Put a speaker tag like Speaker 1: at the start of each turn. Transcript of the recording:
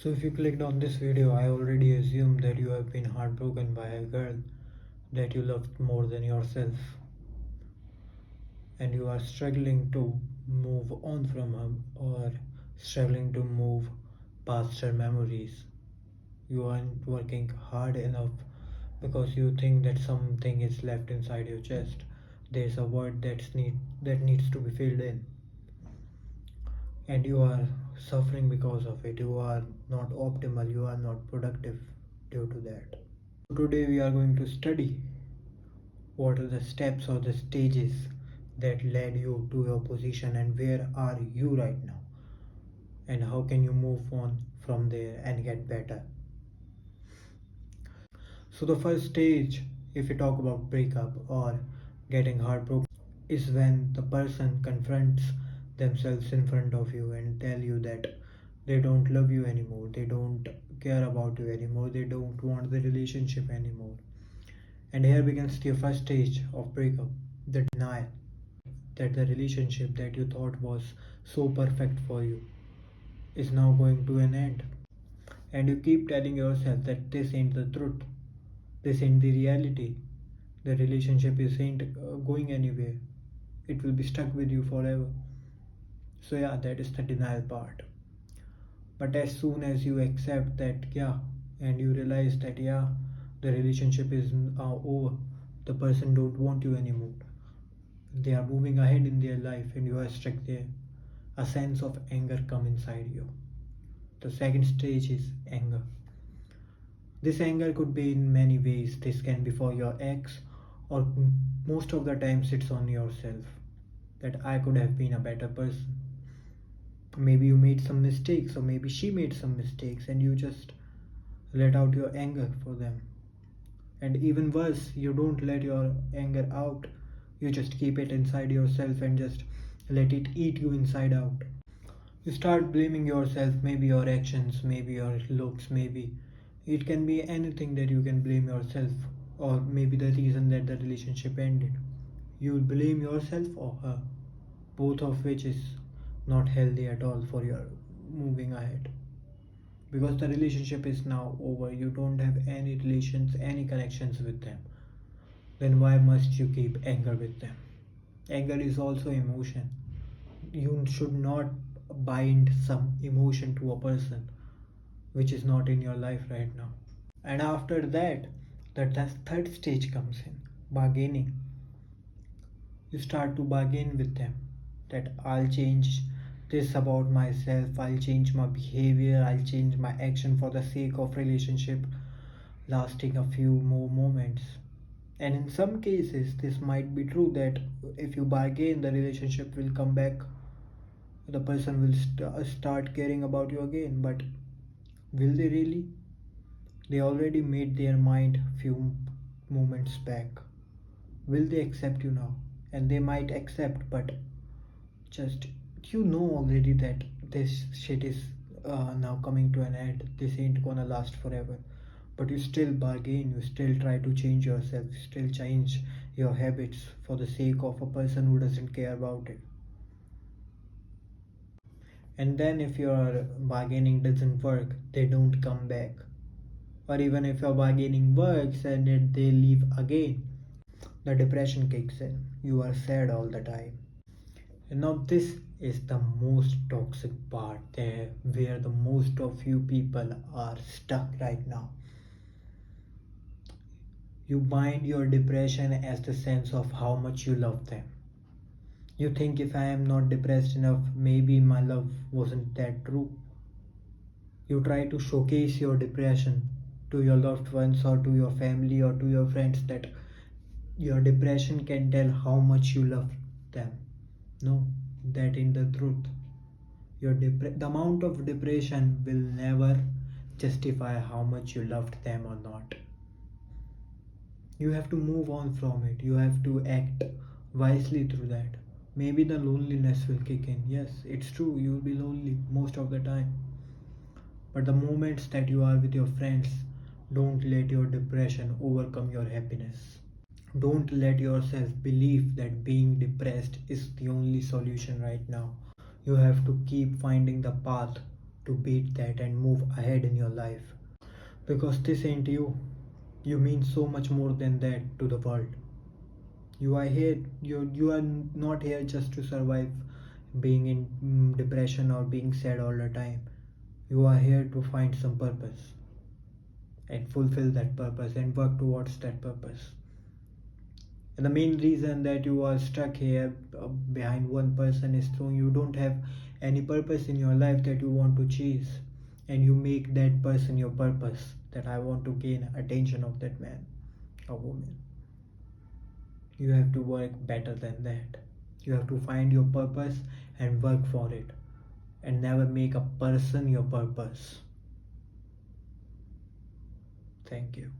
Speaker 1: So if you clicked on this video, I already assume that you have been heartbroken by a girl that you loved more than yourself, and you are struggling to move on from her or struggling to move past her memories. You aren't working hard enough because you think that something is left inside your chest. There's a void that needs to be filled in, and you are suffering because of it. You are not optimal, you are not productive due to that. Today we are going to study what are the steps or the stages that led you to your position, and where are you right now, and how can you move on from there and get better. So the first stage, if we talk about breakup or getting heartbroken, is when the person confronts themselves in front of you and tell you that they don't love you anymore, they don't care about you anymore, they don't want the relationship anymore. And here begins the first stage of breakup, the denial that the relationship that you thought was so perfect for you is now going to an end. And you keep telling yourself that this ain't the truth, this ain't the reality, the relationship is ain't going anywhere, it will be stuck with you forever. So yeah, that is the denial part. But as soon as you accept that, yeah, and you realize that, yeah, the relationship is over, the person don't want you anymore, they are moving ahead in their life and you are stuck there, a sense of anger come inside you. The second stage is anger. This anger could be in many ways. This can be for your ex, or most of the times it's on yourself, that I could have been a better person. Maybe you made some mistakes, or maybe she made some mistakes, and you just let out your anger for them. And even worse, you don't let your anger out, you just keep it inside yourself and just let it eat you inside out. You start blaming yourself, maybe your actions, maybe your looks, maybe it can be anything that you can blame yourself, or maybe the reason that the relationship ended. You will blame yourself or her, both of which is not healthy at all for your moving ahead, because the relationship is now over. You don't have any relations, any connections with them. Then why must you keep anger with them? Anger is also emotion. You should not bind some emotion to a person which is not in your life right now. And after that, the third stage comes in, bargaining. You start to bargain with them that I'll change this about myself, I'll change my behavior, I'll change my action for the sake of relationship lasting a few more moments. And in some cases, this might be true that if you bargain, the relationship will come back, the person will start caring about you again. But will they really? They already made their mind few moments back. Will they accept you now? And they might accept, but just you know already that this shit is now coming to an end. This ain't gonna last forever. But you still bargain, you still try to change yourself, you still change your habits for the sake of a person who doesn't care about it. And then if your bargaining doesn't work, they don't come back. Or even if your bargaining works and they leave again, the depression kicks in. You are sad all the time. And now this is the most toxic part there, where the most of you people are stuck right now. You bind your depression as the sense of how much you love them. You think if I am not depressed enough, maybe my love wasn't that true. You try to showcase your depression to your loved ones or to your family or to your friends that your depression can tell how much you love them. No, that ain't the truth. The amount of depression will never justify how much you loved them or not. You have to move on from it. You have to act wisely through that. Maybe the loneliness will kick in. Yes, it's true, you will be lonely most of the time. But the moments that you are with your friends, don't let your depression overcome your happiness. Don't let yourself believe that being depressed is the only solution right now. You have to keep finding the path to beat that and move ahead in your life. Because this ain't you. You mean so much more than that to the world. You are here, you are not here just to survive being in depression or being sad all the time. You are here to find some purpose and fulfill that purpose and work towards that purpose. And the main reason that you are stuck here behind one person is through you don't have any purpose in your life that you want to chase, and you make that person your purpose, that I want to gain attention of that man or woman. You have to work better than that. You have to find your purpose and work for it, and never make a person your purpose. Thank you.